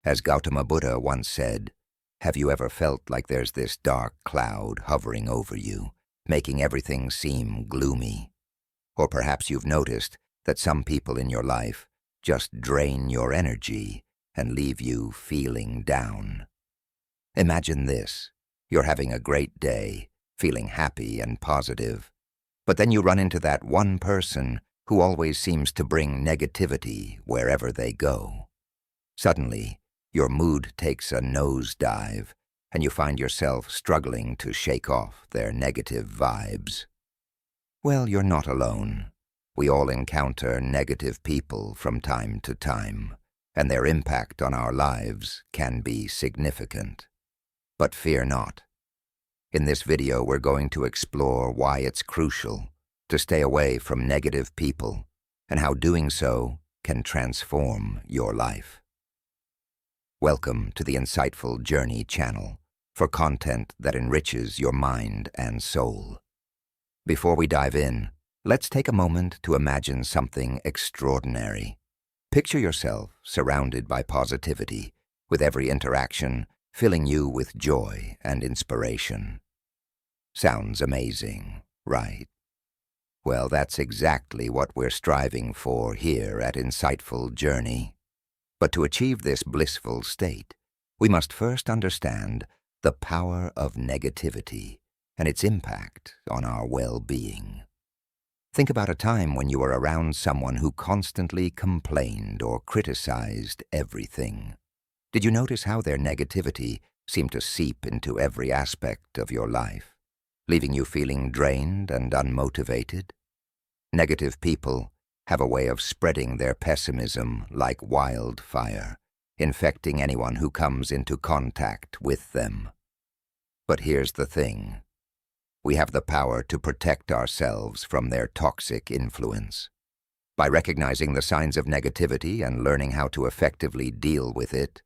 As Gautama Buddha once said, have you ever felt like there's this dark cloud hovering over you, making everything seem gloomy? Or perhaps you've noticed that some people in your life just drain your energy and leave you feeling down. Imagine this. You're having a great day, feeling happy and positive, but then you run into that one person who always seems to bring negativity wherever they go. Suddenly, your mood takes a nosedive, and you find yourself struggling to shake off their negative vibes. Well, you're not alone. We all encounter negative people from time to time, and their impact on our lives can be significant. But fear not. In this video, we're going to explore why it's crucial to stay away from negative people and how doing so can transform your life. Welcome to the Insightful Journey channel for content that enriches your mind and soul. Before we dive in, let's take a moment to imagine something extraordinary. Picture yourself surrounded by positivity, with every interaction filling you with joy and inspiration. Sounds amazing, right? Well, that's exactly what we're striving for here at Insightful Journey. But to achieve this blissful state, we must first understand the power of negativity and its impact on our well-being. Think about a time when you were around someone who constantly complained or criticized everything. Did you notice how their negativity seemed to seep into every aspect of your life, leaving you feeling drained and unmotivated? Negative people have a way of spreading their pessimism like wildfire, infecting anyone who comes into contact with them. But here's the thing. We have the power to protect ourselves from their toxic influence. By recognizing the signs of negativity and learning how to effectively deal with it,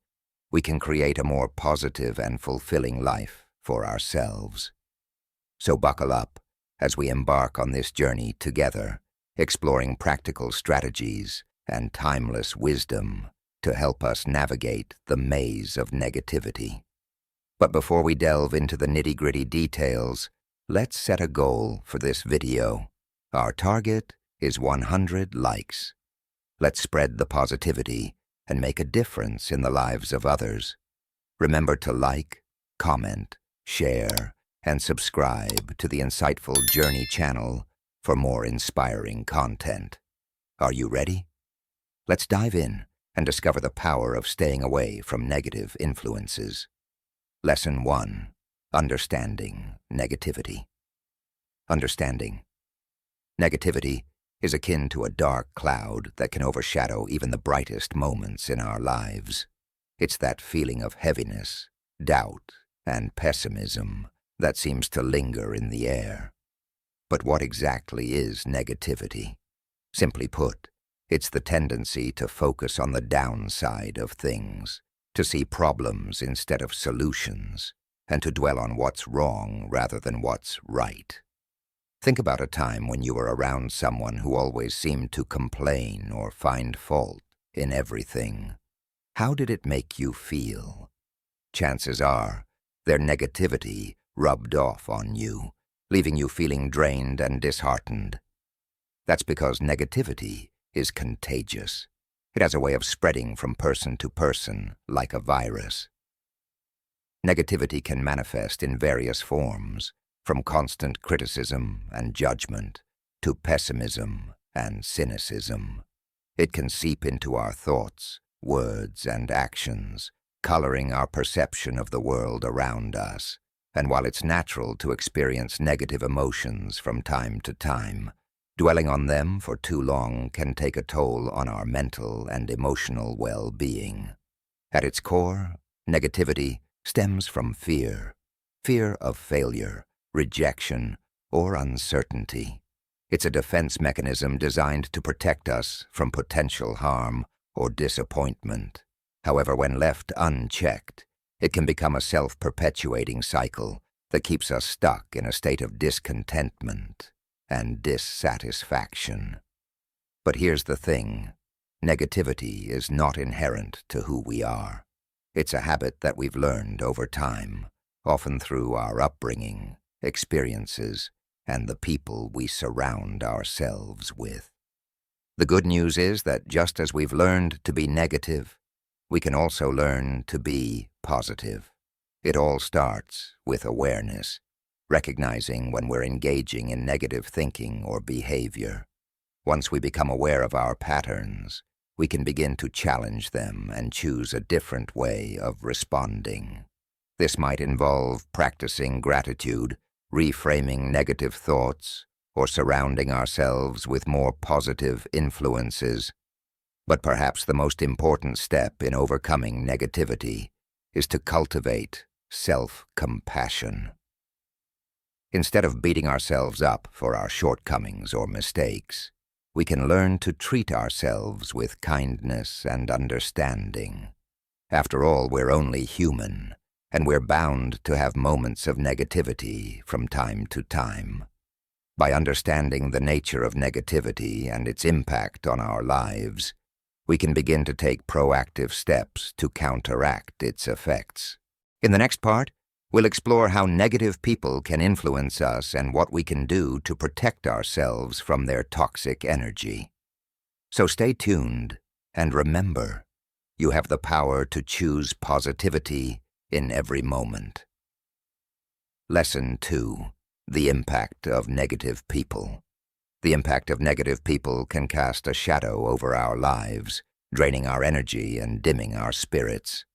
we can create a more positive and fulfilling life for ourselves. So buckle up as we embark on this journey together, exploring practical strategies and timeless wisdom to help us navigate the maze of negativity. But before we delve into the nitty-gritty details, let's set a goal for this video. Our target is 100 likes. Let's spread the positivity and make a difference in the lives of others. Remember to like, comment, share, and subscribe to the Insightful Journey channel for more inspiring content. Are you ready? Let's dive in and discover the power of staying away from negative influences. Lesson 1. Understanding negativity. Understanding. Negativity is akin to a dark cloud that can overshadow even the brightest moments in our lives. It's that feeling of heaviness, doubt, and pessimism that seems to linger in the air. But what exactly is negativity? Simply put, it's the tendency to focus on the downside of things, to see problems instead of solutions, and to dwell on what's wrong rather than what's right. Think about a time when you were around someone who always seemed to complain or find fault in everything. How did it make you feel? Chances are, their negativity rubbed off on you, leaving you feeling drained and disheartened. That's because negativity is contagious. It has a way of spreading from person to person like a virus. Negativity can manifest in various forms, from constant criticism and judgment to pessimism and cynicism. It can seep into our thoughts, words, and actions, coloring our perception of the world around us. And while it's natural to experience negative emotions from time to time, dwelling on them for too long can take a toll on our mental and emotional well-being. At its core, negativity stems from fear. Fear of failure, rejection, or uncertainty. It's a defense mechanism designed to protect us from potential harm or disappointment. However, when left unchecked, it can become a self-perpetuating cycle that keeps us stuck in a state of discontentment and dissatisfaction. But here's the thing. Negativity is not inherent to who we are. It's a habit that we've learned over time, often through our upbringing, experiences, and the people we surround ourselves with. The good news is that just as we've learned to be negative, we can also learn to be positive. It all starts with awareness, recognizing when we're engaging in negative thinking or behavior. Once we become aware of our patterns, we can begin to challenge them and choose a different way of responding. This might involve practicing gratitude, reframing negative thoughts, or surrounding ourselves with more positive influences. But perhaps the most important step in overcoming negativity is to cultivate self-compassion. Instead of beating ourselves up for our shortcomings or mistakes, we can learn to treat ourselves with kindness and understanding. After all, we're only human, and we're bound to have moments of negativity from time to time. By understanding the nature of negativity and its impact on our lives, we can begin to take proactive steps to counteract its effects. In the next part, we'll explore how negative people can influence us and what we can do to protect ourselves from their toxic energy. So stay tuned, and remember, you have the power to choose positivity in every moment. Lesson 2. The impact of negative people. The impact of negative people can cast a shadow over our lives, draining our energy and dimming our spirits.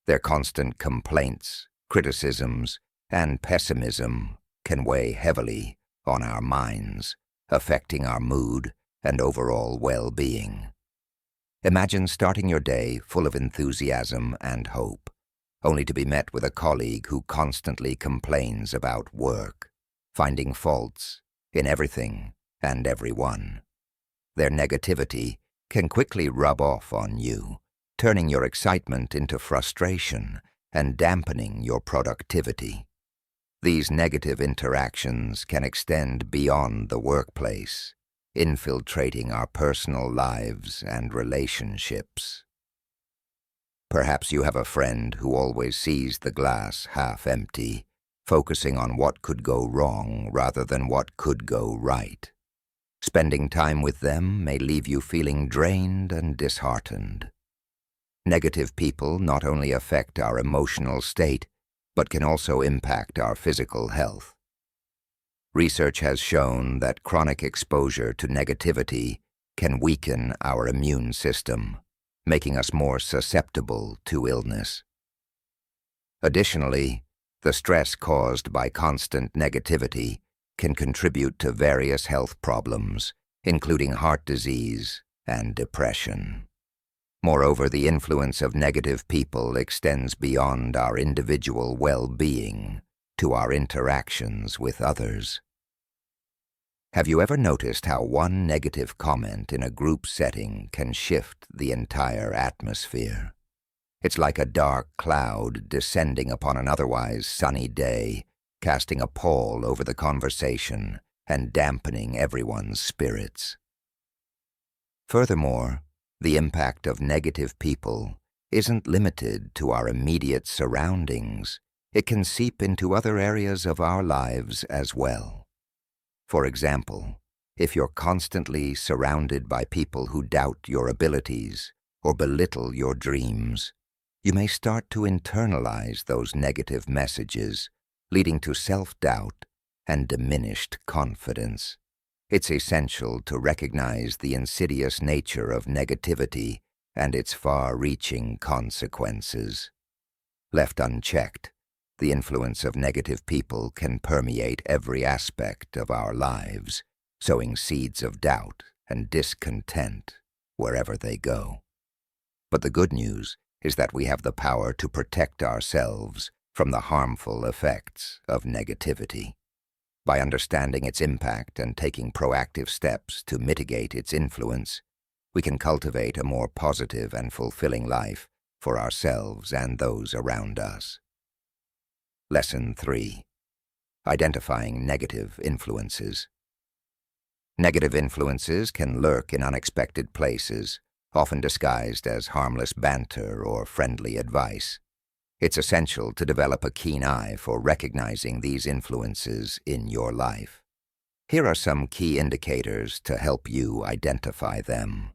Their constant complaints, criticisms, and pessimism can weigh heavily on our minds, affecting our mood and overall well-being. Imagine starting your day full of enthusiasm and hope, only to be met with a colleague who constantly complains about work, finding faults in everything and everyone. Their negativity can quickly rub off on you, turning your excitement into frustration and dampening your productivity. These negative interactions can extend beyond the workplace, infiltrating our personal lives and relationships. Perhaps you have a friend who always sees the glass half empty, focusing on what could go wrong rather than what could go right. Spending time with them may leave you feeling drained and disheartened. Negative people not only affect our emotional state, but can also impact our physical health. Research has shown that chronic exposure to negativity can weaken our immune system, making us more susceptible to illness. Additionally, the stress caused by constant negativity can contribute to various health problems, including heart disease and depression. Moreover, the influence of negative people extends beyond our individual well-being to our interactions with others. Have you ever noticed how one negative comment in a group setting can shift the entire atmosphere? It's like a dark cloud descending upon an otherwise sunny day, casting a pall over the conversation and dampening everyone's spirits. Furthermore, the impact of negative people isn't limited to our immediate surroundings. It can seep into other areas of our lives as well. For example, if you're constantly surrounded by people who doubt your abilities or belittle your dreams, you may start to internalize those negative messages, leading to self-doubt and diminished confidence. It's essential to recognize the insidious nature of negativity and its far-reaching consequences. Left unchecked, the influence of negative people can permeate every aspect of our lives, sowing seeds of doubt and discontent wherever they go. But the good news is that we have the power to protect ourselves from the harmful effects of negativity. By understanding its impact and taking proactive steps to mitigate its influence, we can cultivate a more positive and fulfilling life for ourselves and those around us. Lesson 3. Identifying negative influences. Negative influences can lurk in unexpected places, often disguised as harmless banter or friendly advice. It's essential to develop a keen eye for recognizing these influences in your life. Here are some key indicators to help you identify them.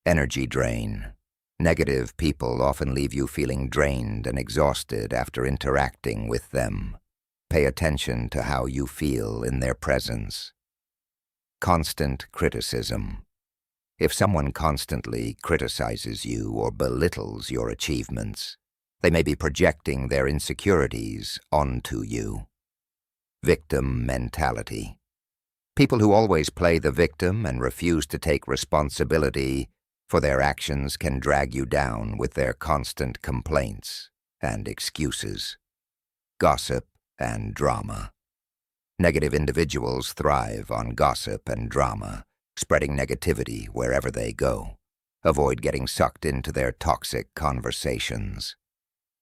Energy drain. Negative people often leave you feeling drained and exhausted after interacting with them. Pay attention to how you feel in their presence. Constant criticism. If someone constantly criticizes you or belittles your achievements, they may be projecting their insecurities onto you. Victim mentality. People who always play the victim and refuse to take responsibility for their actions can drag you down with their constant complaints and excuses. Gossip and drama. Negative individuals thrive on gossip and drama, spreading negativity wherever they go. Avoid getting sucked into their toxic conversations.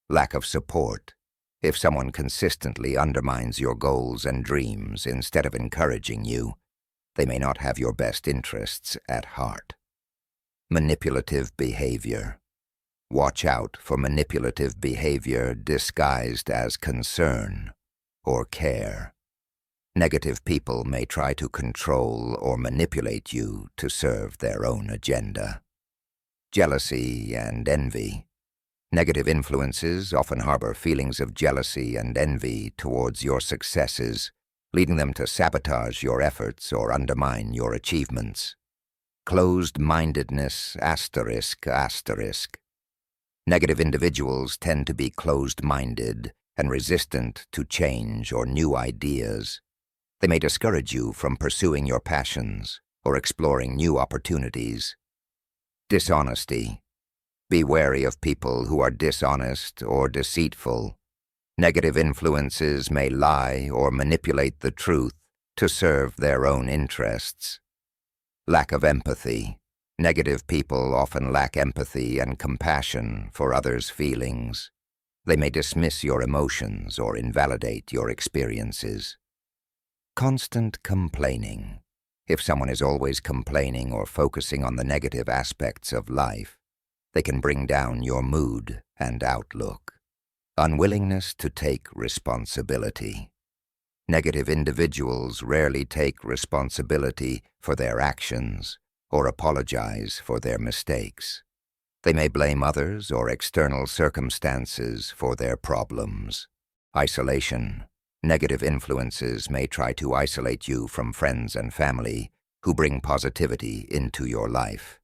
Lack of support. If someone consistently undermines your goals and dreams instead of encouraging you, they may not have your best interests at heart. Manipulative behavior. Watch out for manipulative behavior disguised as concern or care. Negative people may try to control or manipulate you to serve their own agenda. Jealousy and envy. Negative influences often harbor feelings of jealousy and envy towards your successes, leading them to sabotage your efforts or undermine your achievements. Closed-mindedness ***. Negative individuals tend to be closed-minded and resistant to change or new ideas. They may discourage you from pursuing your passions or exploring new opportunities. Dishonesty. Be wary of people who are dishonest or deceitful. Negative influences may lie or manipulate the truth to serve their own interests. Lack of empathy. Negative people often lack empathy and compassion for others' feelings. They may dismiss your emotions or invalidate your experiences. Constant complaining. If someone is always complaining or focusing on the negative aspects of life, they can bring down your mood and outlook. Unwillingness to take responsibility. Negative individuals rarely take responsibility for their actions or apologize for their mistakes. They may blame others or external circumstances for their problems. Isolation. Negative influences may try to isolate you from friends and family who bring positivity into your life.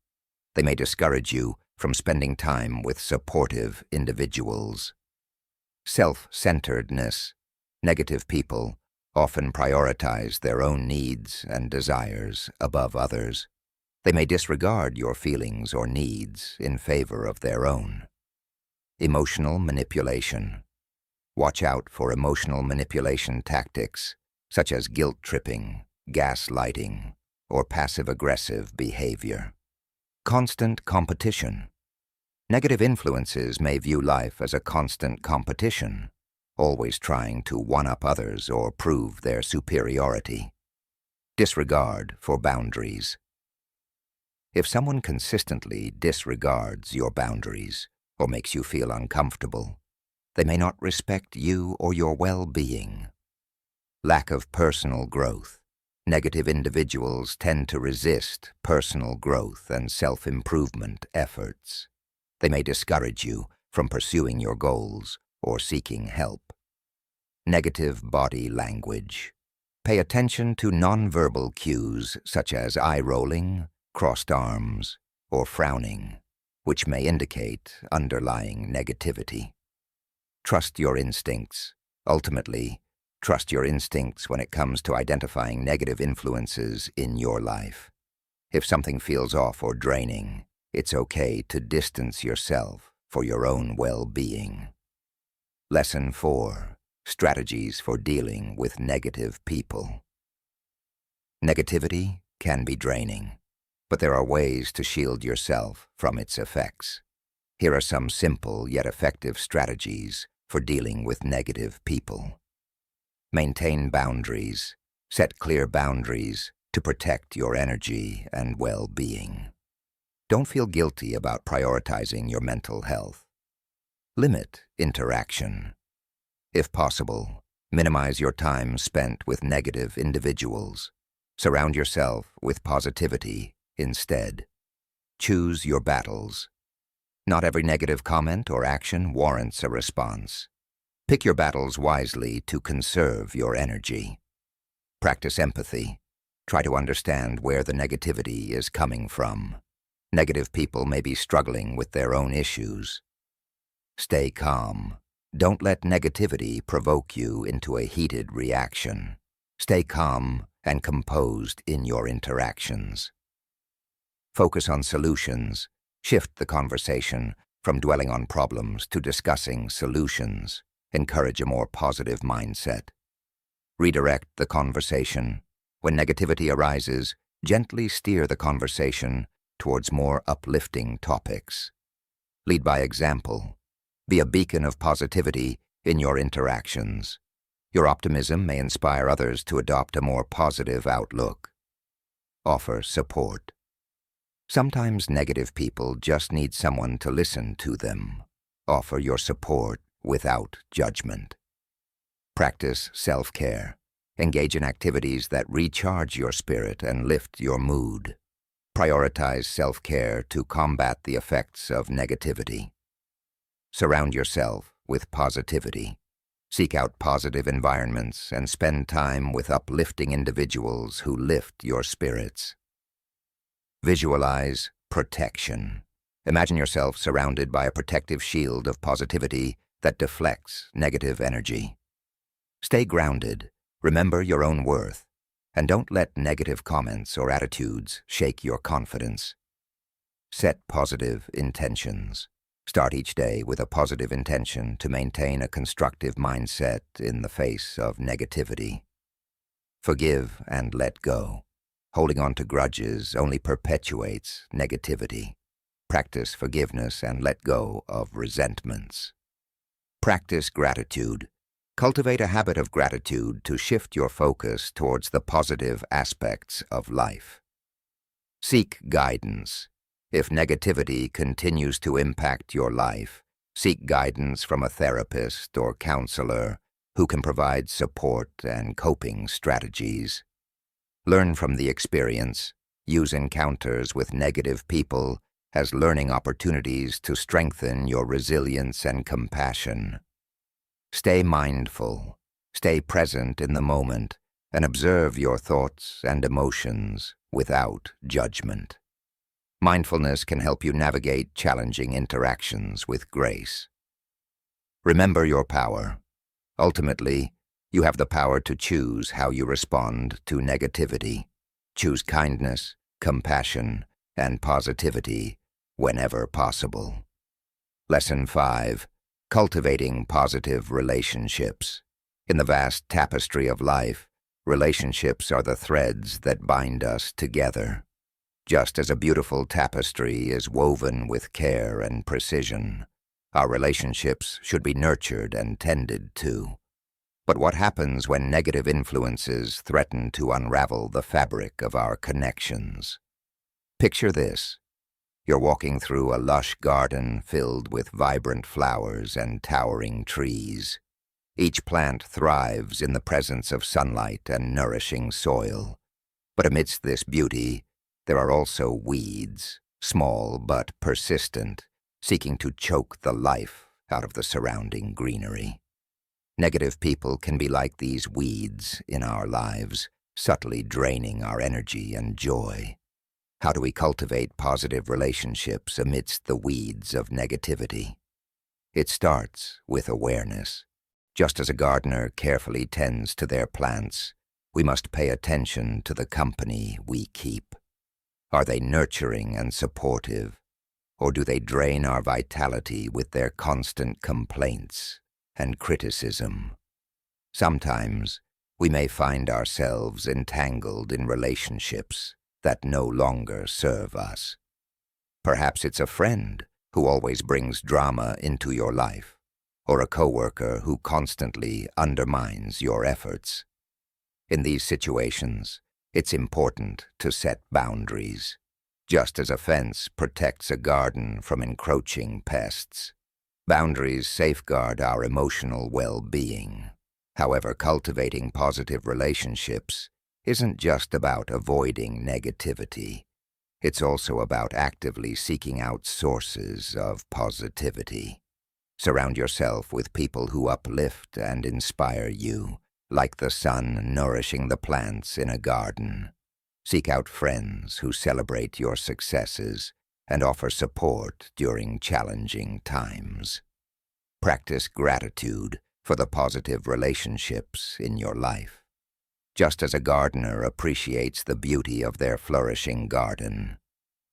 They may discourage you from spending time with supportive individuals. Self-centeredness. Negative people often prioritize their own needs and desires above others. They may disregard your feelings or needs in favor of their own. Emotional manipulation. Watch out for emotional manipulation tactics such as guilt-tripping, gaslighting, or passive-aggressive behavior. Constant competition. Negative influences may view life as a constant competition, always trying to one-up others or prove their superiority. Disregard for boundaries. If someone consistently disregards your boundaries or makes you feel uncomfortable, they may not respect you or your well-being. Lack of personal growth. Negative individuals tend to resist personal growth and self-improvement efforts. They may discourage you from pursuing your goals or seeking help. Negative body language. Pay attention to nonverbal cues such as eye-rolling, crossed arms, or frowning, which may indicate underlying negativity. Trust your instincts. Ultimately, trust your instincts when it comes to identifying negative influences in your life. If something feels off or draining, it's okay to distance yourself for your own well-being. Lesson 4. Strategies for dealing with negative people. Negativity can be draining, but there are ways to shield yourself from its effects. Here are some simple yet effective strategies for dealing with negative people. Maintain boundaries. Set clear boundaries to protect your energy and well-being. Don't feel guilty about prioritizing your mental health. Limit interaction. If possible, minimize your time spent with negative individuals. Surround yourself with positivity instead. Choose your battles. Not every negative comment or action warrants a response. Pick your battles wisely to conserve your energy. Practice empathy. Try to understand where the negativity is coming from. Negative people may be struggling with their own issues. Stay calm. Don't let negativity provoke you into a heated reaction. Stay calm and composed in your interactions. Focus on solutions. Shift the conversation from dwelling on problems to discussing solutions. Encourage a more positive mindset. Redirect the conversation. When negativity arises, gently steer the conversation towards more uplifting topics. Lead by example. Be a beacon of positivity in your interactions. Your optimism may inspire others to adopt a more positive outlook. Offer support. Sometimes negative people just need someone to listen to them. Offer your support without judgment. Practice self-care. Engage in activities that recharge your spirit and lift your mood. Prioritize self-care to combat the effects of negativity. Surround yourself with positivity. Seek out positive environments and spend time with uplifting individuals who lift your spirits. Visualize protection. Imagine yourself surrounded by a protective shield of positivity that deflects negative energy. Stay grounded, remember your own worth, and don't let negative comments or attitudes shake your confidence. Set positive intentions. Start each day with a positive intention to maintain a constructive mindset in the face of negativity. Forgive and let go. Holding on to grudges only perpetuates negativity. Practice forgiveness and let go of resentments. Practice gratitude. Cultivate a habit of gratitude to shift your focus towards the positive aspects of life. Seek guidance. If negativity continues to impact your life, seek guidance from a therapist or counselor who can provide support and coping strategies. Learn from the experience. Use encounters with negative people as learning opportunities to strengthen your resilience and compassion. Stay mindful. Stay present in the moment and observe your thoughts and emotions without judgment. Mindfulness can help you navigate challenging interactions with grace. Remember your power. Ultimately, you have the power to choose how you respond to negativity. Choose kindness, compassion, and positivity whenever possible. Lesson 5. Cultivating positive relationships. In the vast tapestry of life, relationships are the threads that bind us together. Just as a beautiful tapestry is woven with care and precision, our relationships should be nurtured and tended to. But what happens when negative influences threaten to unravel the fabric of our connections? Picture this. You're walking through a lush garden filled with vibrant flowers and towering trees. Each plant thrives in the presence of sunlight and nourishing soil. But amidst this beauty, there are also weeds, small but persistent, seeking to choke the life out of the surrounding greenery. Negative people can be like these weeds in our lives, subtly draining our energy and joy. How do we cultivate positive relationships amidst the weeds of negativity? It starts with awareness. Just as a gardener carefully tends to their plants, we must pay attention to the company we keep. Are they nurturing and supportive, or do they drain our vitality with their constant complaints and criticism? Sometimes we may find ourselves entangled in relationships that no longer serve us. Perhaps it's a friend who always brings drama into your life, or a coworker who constantly undermines your efforts. In these situations, it's important to set boundaries. Just as a fence protects a garden from encroaching pests, Boundaries safeguard our emotional well-being. However, cultivating positive relationships isn't just about avoiding negativity. It's also about actively seeking out sources of positivity. Surround yourself with people who uplift and inspire you, like the sun nourishing the plants in a garden. Seek out friends who celebrate your successes and offer support during challenging times. Practice gratitude for the positive relationships in your life. Just as a gardener appreciates the beauty of their flourishing garden,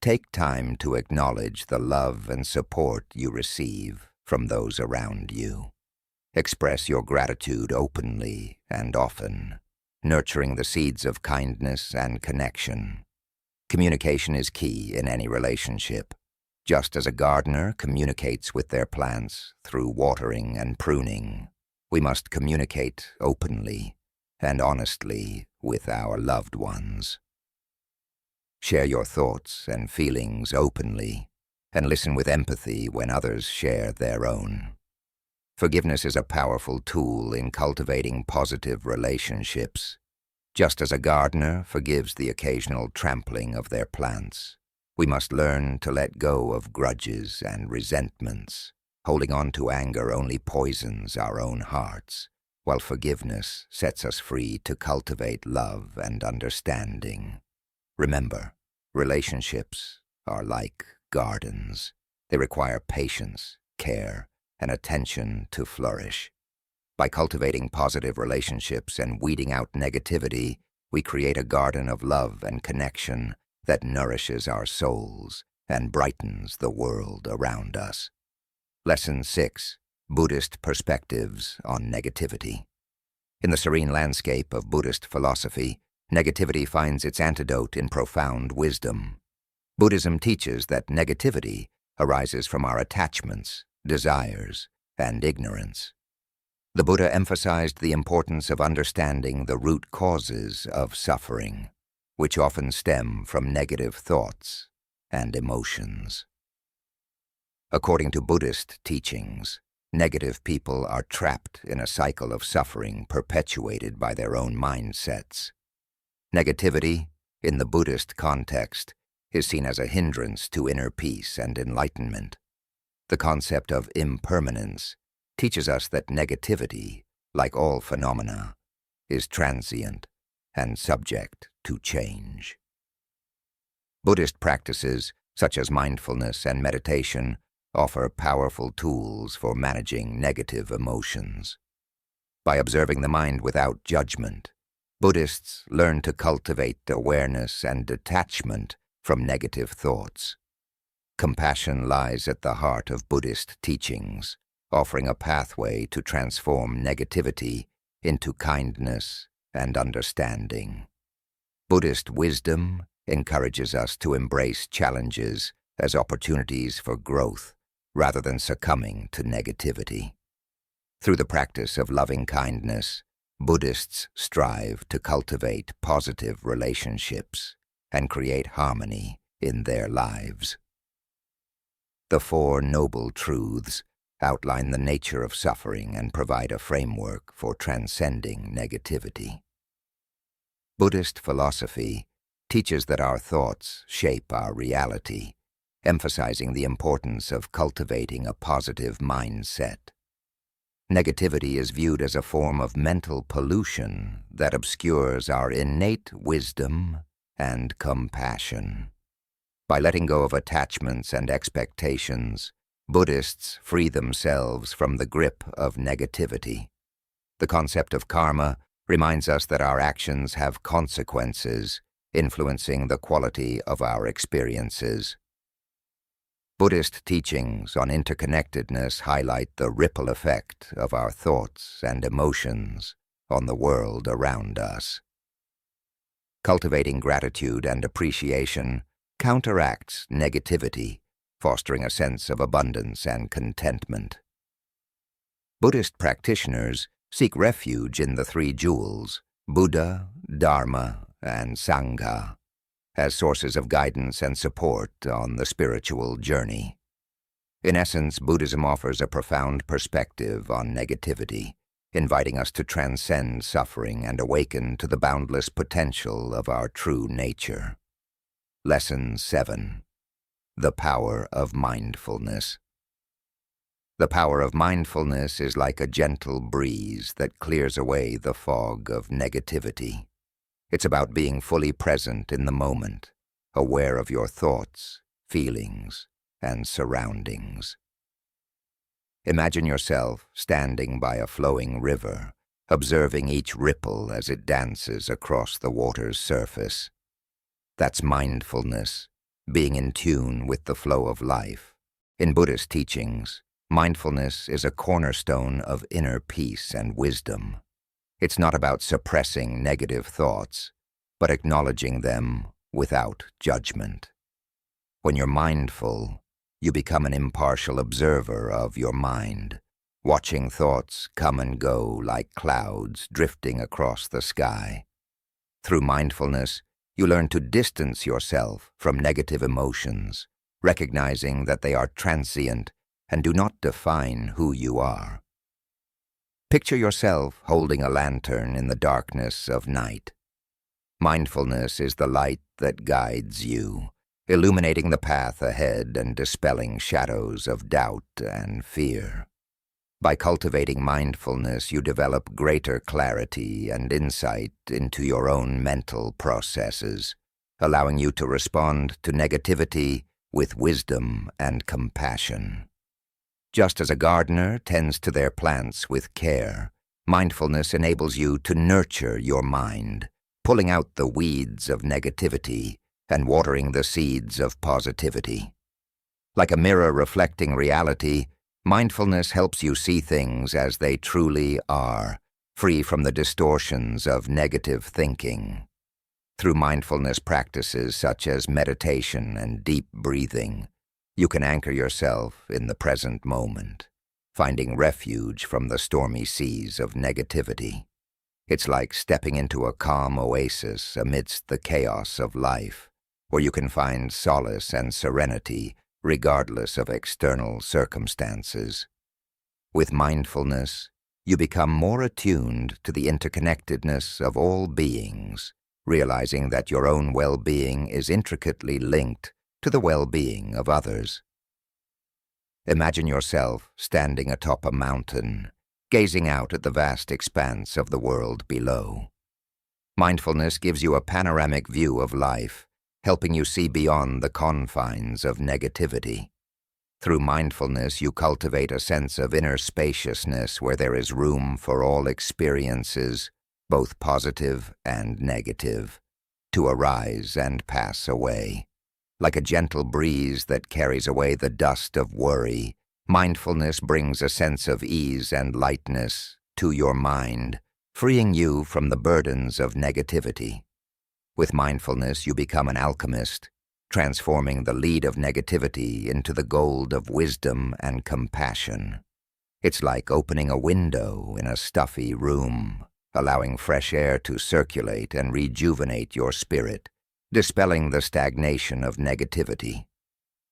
take time to acknowledge the love and support you receive from those around you. Express your gratitude openly and often, nurturing the seeds of kindness and connection. Communication is key in any relationship. Just as a gardener communicates with their plants through watering and pruning, we must communicate openly and honestly with our loved ones. Share your thoughts and feelings openly, and listen with empathy when others share their own. Forgiveness is a powerful tool in cultivating positive relationships. Just as a gardener forgives the occasional trampling of their plants, we must learn to let go of grudges and resentments. Holding on to anger only poisons our own hearts, while forgiveness sets us free to cultivate love and understanding. Remember, relationships are like gardens. They require patience, care, and attention to flourish. By cultivating positive relationships and weeding out negativity, we create a garden of love and connection that nourishes our souls and brightens the world around us. Lesson 6. Buddhist Perspectives on Negativity. In the serene landscape of Buddhist philosophy, negativity finds its antidote in profound wisdom. Buddhism teaches that negativity arises from our attachments, desires, and ignorance. The Buddha emphasized the importance of understanding the root causes of suffering, which often stem from negative thoughts and emotions. According to Buddhist teachings, negative people are trapped in a cycle of suffering perpetuated by their own mindsets. Negativity, in the Buddhist context, is seen as a hindrance to inner peace and enlightenment. The concept of impermanence teaches us that negativity, like all phenomena, is transient and subject to change. Buddhist practices, such as mindfulness and meditation, offer powerful tools for managing negative emotions. By observing the mind without judgment, Buddhists learn to cultivate awareness and detachment from negative thoughts. Compassion lies at the heart of Buddhist teachings, offering a pathway to transform negativity into kindness and understanding. Buddhist wisdom encourages us to embrace challenges as opportunities for growth rather than succumbing to negativity. Through the practice of loving kindness, Buddhists strive to cultivate positive relationships and create harmony in their lives. The Four Noble Truths outline the nature of suffering and provide a framework for transcending negativity. Buddhist philosophy teaches that our thoughts shape our reality, emphasizing the importance of cultivating a positive mindset. Negativity is viewed as a form of mental pollution that obscures our innate wisdom and compassion. By letting go of attachments and expectations, Buddhists free themselves from the grip of negativity. The concept of karma reminds us that our actions have consequences, influencing the quality of our experiences. Buddhist teachings on interconnectedness highlight the ripple effect of our thoughts and emotions on the world around us. Cultivating gratitude and appreciation counteracts negativity, fostering a sense of abundance and contentment. Buddhist practitioners seek refuge in the three jewels, Buddha, Dharma, and Sangha, as sources of guidance and support on the spiritual journey. In essence, Buddhism offers a profound perspective on negativity, inviting us to transcend suffering and awaken to the boundless potential of our true nature. Lesson 7. The Power of Mindfulness. The power of mindfulness is like a gentle breeze that clears away the fog of negativity. It's about being fully present in the moment, aware of your thoughts, feelings, and surroundings. Imagine yourself standing by a flowing river, observing each ripple as it dances across the water's surface. That's mindfulness, being in tune with the flow of life. In Buddhist teachings, mindfulness is a cornerstone of inner peace and wisdom. It's not about suppressing negative thoughts, but acknowledging them without judgment. When you're mindful, you become an impartial observer of your mind, watching thoughts come and go like clouds drifting across the sky. Through mindfulness, you learn to distance yourself from negative emotions, recognizing that they are transient and do not define who you are. Picture yourself holding a lantern in the darkness of night. Mindfulness is the light that guides you, illuminating the path ahead and dispelling shadows of doubt and fear. By cultivating mindfulness, you develop greater clarity and insight into your own mental processes, allowing you to respond to negativity with wisdom and compassion. Just as a gardener tends to their plants with care, mindfulness enables you to nurture your mind, pulling out the weeds of negativity and watering the seeds of positivity. Like a mirror reflecting reality, mindfulness helps you see things as they truly are, free from the distortions of negative thinking. Through mindfulness practices such as meditation and deep breathing, you can anchor yourself in the present moment, finding refuge from the stormy seas of negativity. It's like stepping into a calm oasis amidst the chaos of life, where you can find solace and serenity regardless of external circumstances. With mindfulness, you become more attuned to the interconnectedness of all beings, realizing that your own well-being is intricately linked to the well-being of others. Imagine yourself standing atop a mountain, gazing out at the vast expanse of the world below. Mindfulness gives you a panoramic view of life, helping you see beyond the confines of negativity. Through mindfulness, you cultivate a sense of inner spaciousness where there is room for all experiences, both positive and negative, to arise and pass away. Like a gentle breeze that carries away the dust of worry, mindfulness brings a sense of ease and lightness to your mind, freeing you from the burdens of negativity. With mindfulness, you become an alchemist, transforming the lead of negativity into the gold of wisdom and compassion. It's like opening a window in a stuffy room, allowing fresh air to circulate and rejuvenate your spirit, dispelling the stagnation of negativity.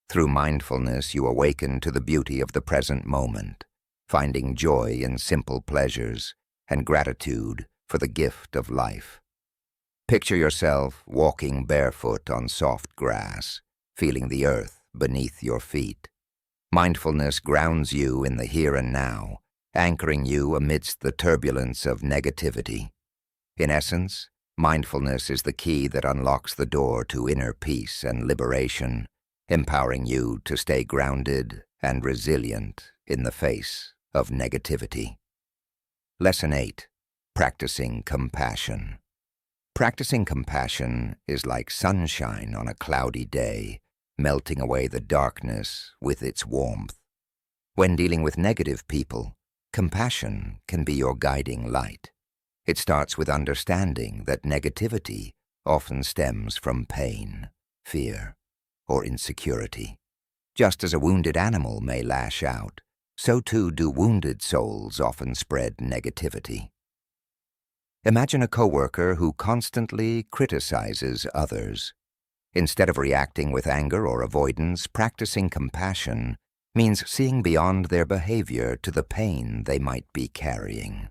Through mindfulness, you awaken to the beauty of the present moment, finding joy in simple pleasures and gratitude for the gift of life. Picture yourself walking barefoot on soft grass, feeling the earth beneath your feet. Mindfulness grounds you in the here and now, anchoring you amidst the turbulence of negativity. In essence, mindfulness is the key that unlocks the door to inner peace and liberation, empowering you to stay grounded and resilient in the face of negativity. Lesson 8. Practicing compassion. Practicing compassion is like sunshine on a cloudy day, melting away the darkness with its warmth. When dealing with negative people, compassion can be your guiding light. It starts with understanding that negativity often stems from pain, fear, or insecurity. Just as a wounded animal may lash out, so too do wounded souls often spread negativity. Imagine a coworker who constantly criticizes others. Instead of reacting with anger or avoidance, practicing compassion means seeing beyond their behavior to the pain they might be carrying.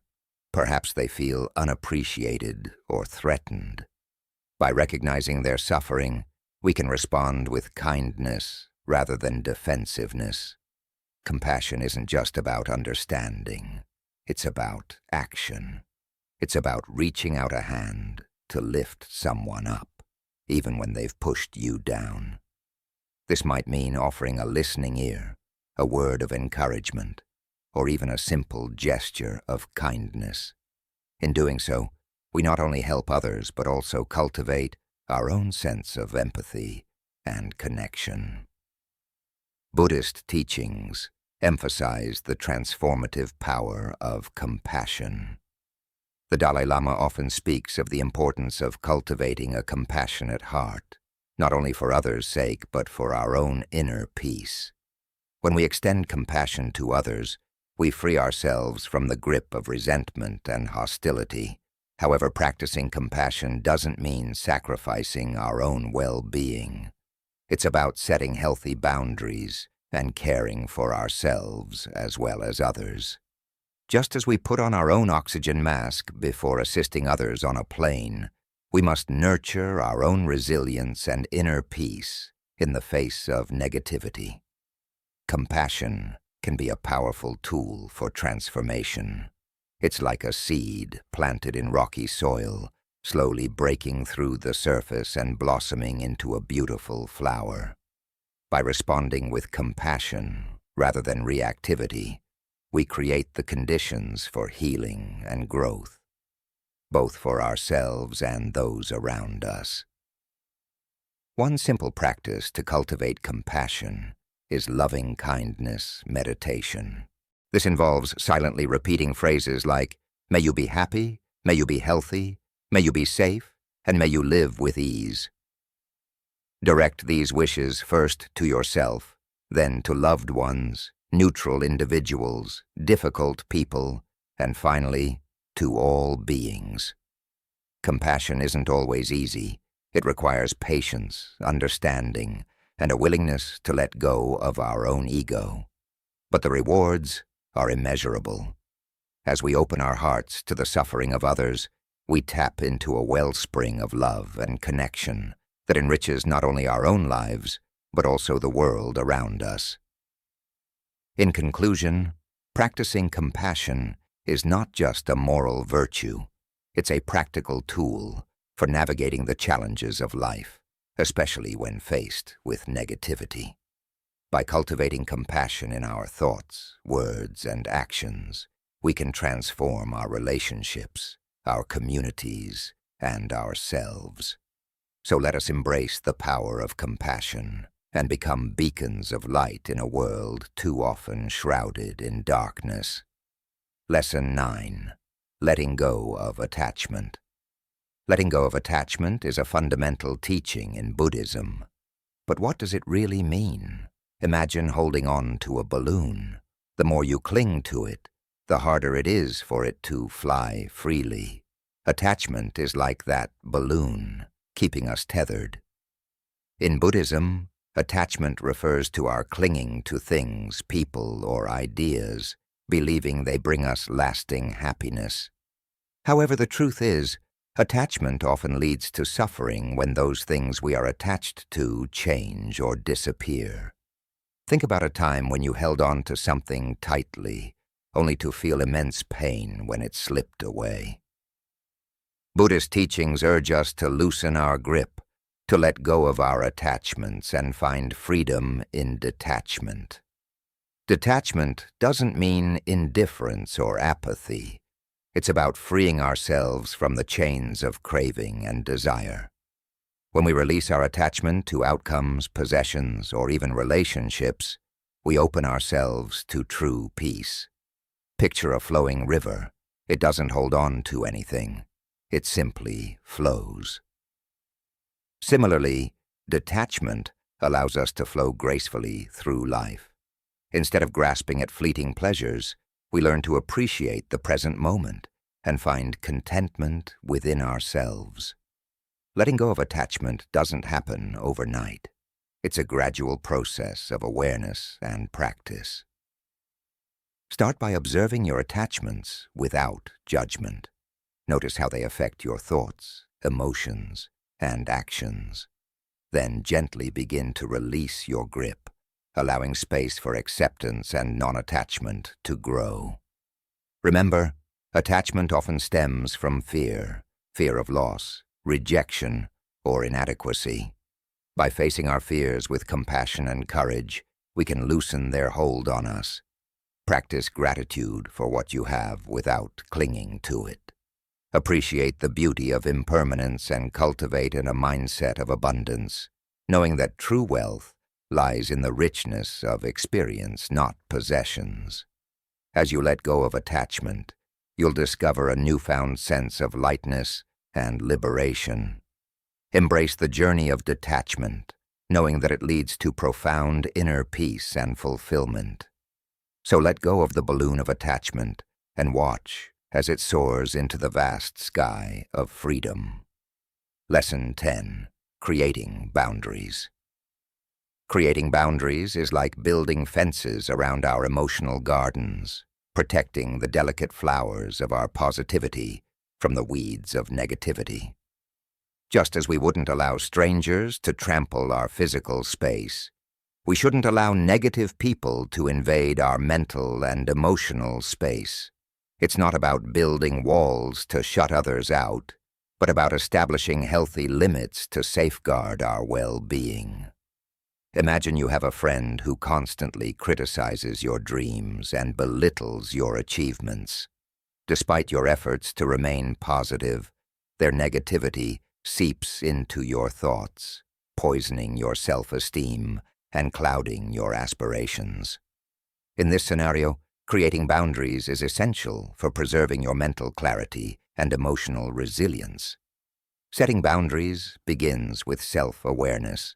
Perhaps they feel unappreciated or threatened. By recognizing their suffering, we can respond with kindness rather than defensiveness. Compassion isn't just about understanding. It's about action. It's about reaching out a hand to lift someone up, even when they've pushed you down. This might mean offering a listening ear, a word of encouragement, or even a simple gesture of kindness. In doing so, we not only help others but also cultivate our own sense of empathy and connection. Buddhist teachings emphasize the transformative power of compassion. The Dalai Lama often speaks of the importance of cultivating a compassionate heart, not only for others' sake but for our own inner peace. When we extend compassion to others, we free ourselves from the grip of resentment and hostility. However, practicing compassion doesn't mean sacrificing our own well-being. It's about setting healthy boundaries and caring for ourselves as well as others. Just as we put on our own oxygen mask before assisting others on a plane, we must nurture our own resilience and inner peace in the face of negativity. Compassion can be a powerful tool for transformation. It's like a seed planted in rocky soil, slowly breaking through the surface and blossoming into a beautiful flower. By responding with compassion rather than reactivity, we create the conditions for healing and growth, both for ourselves and those around us. One simple practice to cultivate compassion is loving kindness meditation. This involves silently repeating phrases like, "May you be happy, may you be healthy, may you be safe, and may you live with ease." Direct these wishes first to yourself, then to loved ones, neutral individuals, difficult people, and finally, to all beings. Compassion isn't always easy. It requires patience, understanding, and a willingness to let go of our own ego. But the rewards are immeasurable. As we open our hearts to the suffering of others, we tap into a wellspring of love and connection that enriches not only our own lives, but also the world around us. In conclusion, practicing compassion is not just a moral virtue. It's a practical tool for navigating the challenges of life, especially when faced with negativity. By cultivating compassion in our thoughts, words, and actions, we can transform our relationships, our communities, and ourselves. So let us embrace the power of compassion and become beacons of light in a world too often shrouded in darkness. Lesson 9. Letting go of attachment. Letting go of attachment is a fundamental teaching in Buddhism. But what does it really mean? Imagine holding on to a balloon. The more you cling to it, the harder it is for it to fly freely. Attachment is like that balloon, keeping us tethered. In Buddhism, attachment refers to our clinging to things, people, or ideas, believing they bring us lasting happiness. However, the truth is, attachment often leads to suffering when those things we are attached to change or disappear. Think about a time when you held on to something tightly, only to feel immense pain when it slipped away. Buddhist teachings urge us to loosen our grip, to let go of our attachments and find freedom in detachment. Detachment doesn't mean indifference or apathy. It's about freeing ourselves from the chains of craving and desire. When we release our attachment to outcomes, possessions, or even relationships, we open ourselves to true peace. Picture a flowing river. It doesn't hold on to anything. It simply flows. Similarly, detachment allows us to flow gracefully through life. Instead of grasping at fleeting pleasures, we learn to appreciate the present moment and find contentment within ourselves. Letting go of attachment doesn't happen overnight. It's a gradual process of awareness and practice. Start by observing your attachments without judgment. Notice how they affect your thoughts, emotions, and actions. Then gently begin to release your grip, allowing space for acceptance and non-attachment to grow. Remember, attachment often stems from fear of loss, rejection, or inadequacy. By facing our fears with compassion and courage, we can loosen their hold on us. Practice gratitude for what you have without clinging to it. Appreciate the beauty of impermanence and cultivate in a mindset of abundance, knowing that true wealth lies in the richness of experience, not possessions. As you let go of attachment, you'll discover a newfound sense of lightness and liberation. Embrace the journey of detachment, knowing that it leads to profound inner peace and fulfillment. So let go of the balloon of attachment and watch as it soars into the vast sky of freedom. Lesson 10. Creating Boundaries. Creating boundaries is like building fences around our emotional gardens, protecting the delicate flowers of our positivity from the weeds of negativity. Just as we wouldn't allow strangers to trample our physical space, we shouldn't allow negative people to invade our mental and emotional space. It's not about building walls to shut others out, but about establishing healthy limits to safeguard our well-being. Imagine you have a friend who constantly criticizes your dreams and belittles your achievements. Despite your efforts to remain positive, their negativity seeps into your thoughts, poisoning your self-esteem and clouding your aspirations. In this scenario, creating boundaries is essential for preserving your mental clarity and emotional resilience. Setting boundaries begins with self-awareness.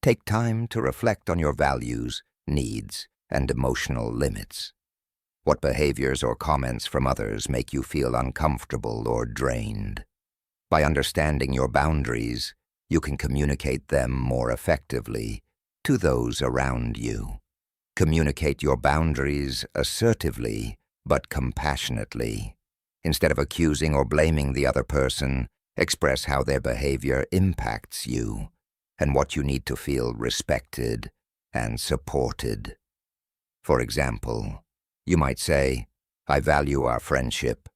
Take time to reflect on your values, needs, and emotional limits. What behaviors or comments from others make you feel uncomfortable or drained? By understanding your boundaries, you can communicate them more effectively to those around you. Communicate your boundaries assertively but compassionately. Instead of accusing or blaming the other person, express how their behavior impacts you and what you need to feel respected and supported. For example, you might say, "I value our friendship,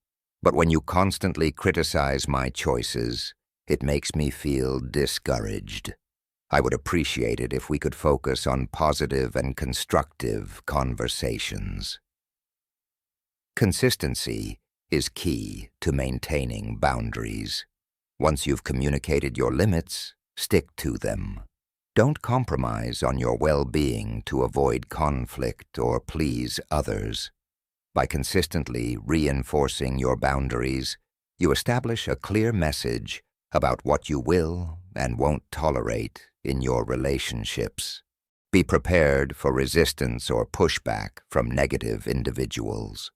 but when you constantly criticize my choices, it makes me feel discouraged. I would appreciate it if we could focus on positive and constructive conversations." Consistency is key to maintaining boundaries. Once you've communicated your limits, stick to them. Don't compromise on your well-being to avoid conflict or please others. By consistently reinforcing your boundaries, you establish a clear message about what you will and won't tolerate in your relationships. Be prepared for resistance or pushback from negative individuals.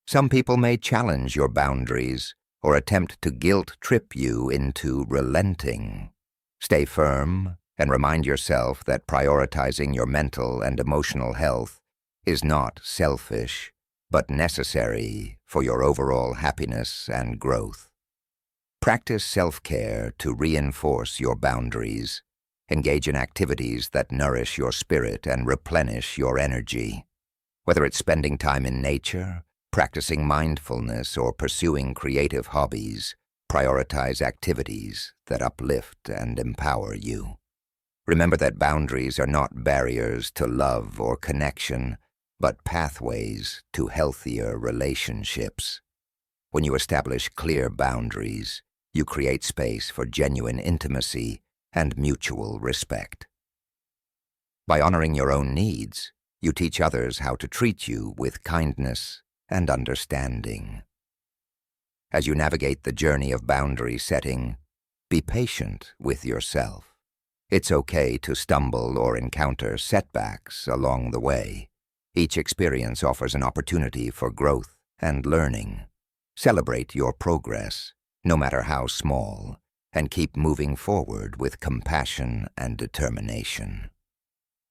Some people may challenge your boundaries or attempt to guilt-trip you into relenting. Stay firm and remind yourself that prioritizing your mental and emotional health is not selfish, but necessary for your overall happiness and growth. Practice self-care to reinforce your boundaries. Engage in activities that nourish your spirit and replenish your energy. Whether it's spending time in nature, practicing mindfulness, or pursuing creative hobbies, prioritize activities that uplift and empower you. Remember that boundaries are not barriers to love or connection, but pathways to healthier relationships. When you establish clear boundaries, you create space for genuine intimacy and mutual respect. By honoring your own needs, you teach others how to treat you with kindness and understanding. As you navigate the journey of boundary setting, be patient with yourself. It's okay to stumble or encounter setbacks along the way. Each experience offers an opportunity for growth and learning. Celebrate your progress, no matter how small, and keep moving forward with compassion and determination.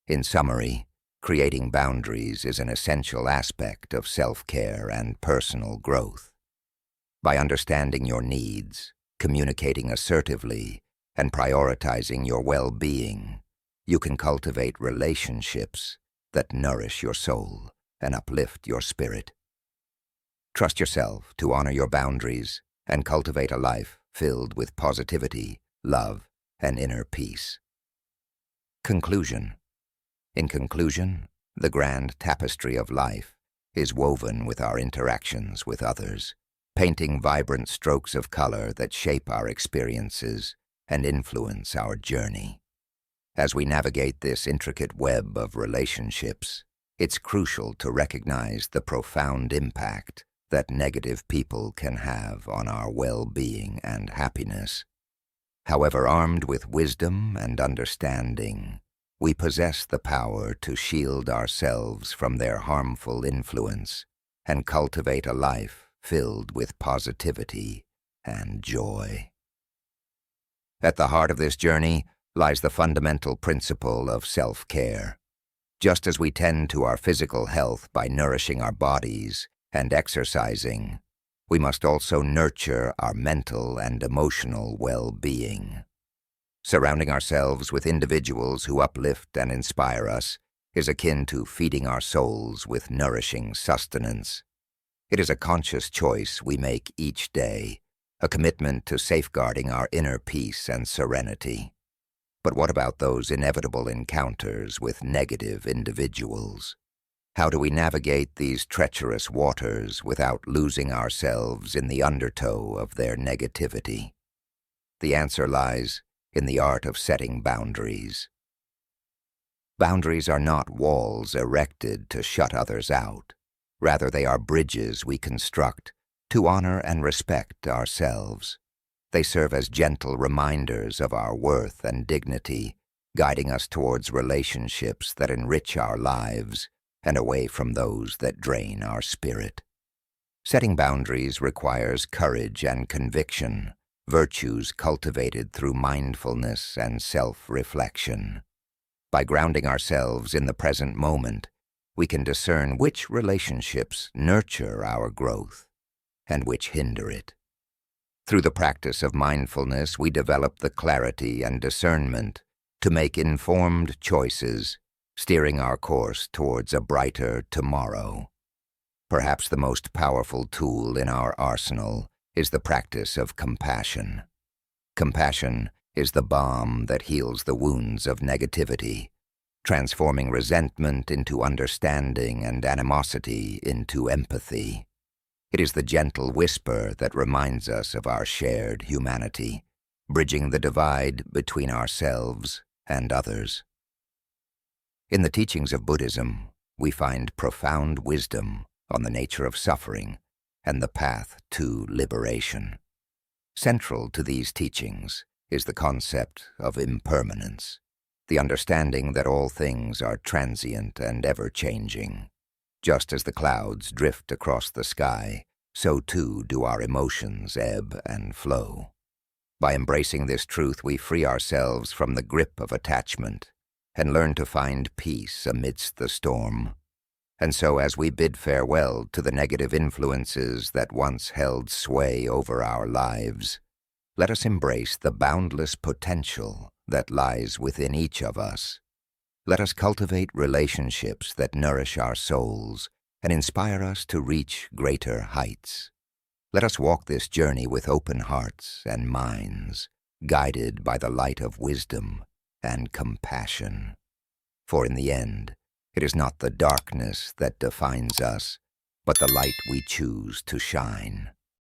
In summary, creating boundaries is an essential aspect of self-care and personal growth. By understanding your needs, communicating assertively, and prioritizing your well-being, you can cultivate relationships that nourish your soul and uplift your spirit. Trust yourself to honor your boundaries and cultivate a life filled with positivity, love, and inner peace. Conclusion. In conclusion, the grand tapestry of life is woven with our interactions with others, painting vibrant strokes of color that shape our experiences and influence our journey. As we navigate this intricate web of relationships, it's crucial to recognize the profound impact that negative people can have on our well-being and happiness. However, armed with wisdom and understanding, we possess the power to shield ourselves from their harmful influence and cultivate a life filled with positivity and joy. At the heart of this journey lies the fundamental principle of self-care. Just as we tend to our physical health by nourishing our bodies and exercising, we must also nurture our mental and emotional well-being. Surrounding ourselves with individuals who uplift and inspire us is akin to feeding our souls with nourishing sustenance. It is a conscious choice we make each day, a commitment to safeguarding our inner peace and serenity. But what about those inevitable encounters with negative individuals? How do we navigate these treacherous waters without losing ourselves in the undertow of their negativity? The answer lies in the art of setting boundaries. Boundaries are not walls erected to shut others out. Rather, they are bridges we construct to honor and respect ourselves. They serve as gentle reminders of our worth and dignity, guiding us towards relationships that enrich our lives and away from those that drain our spirit. Setting boundaries requires courage and conviction, virtues cultivated through mindfulness and self-reflection. By grounding ourselves in the present moment, we can discern which relationships nurture our growth and which hinder it. Through the practice of mindfulness, we develop the clarity and discernment to make informed choices, steering our course towards a brighter tomorrow. Perhaps the most powerful tool in our arsenal is the practice of compassion. Compassion is the balm that heals the wounds of negativity, transforming resentment into understanding and animosity into empathy. It is the gentle whisper that reminds us of our shared humanity, bridging the divide between ourselves and others. In the teachings of Buddhism, we find profound wisdom on the nature of suffering and the path to liberation. Central to these teachings is the concept of impermanence, the understanding that all things are transient and ever-changing. Just as the clouds drift across the sky, so too do our emotions ebb and flow. By embracing this truth, we free ourselves from the grip of attachment and learn to find peace amidst the storm. And so, as we bid farewell to the negative influences that once held sway over our lives, let us embrace the boundless potential that lies within each of us. Let us cultivate relationships that nourish our souls and inspire us to reach greater heights. Let us walk this journey with open hearts and minds, guided by the light of wisdom and compassion. For in the end, it is not the darkness that defines us, but the light we choose to shine.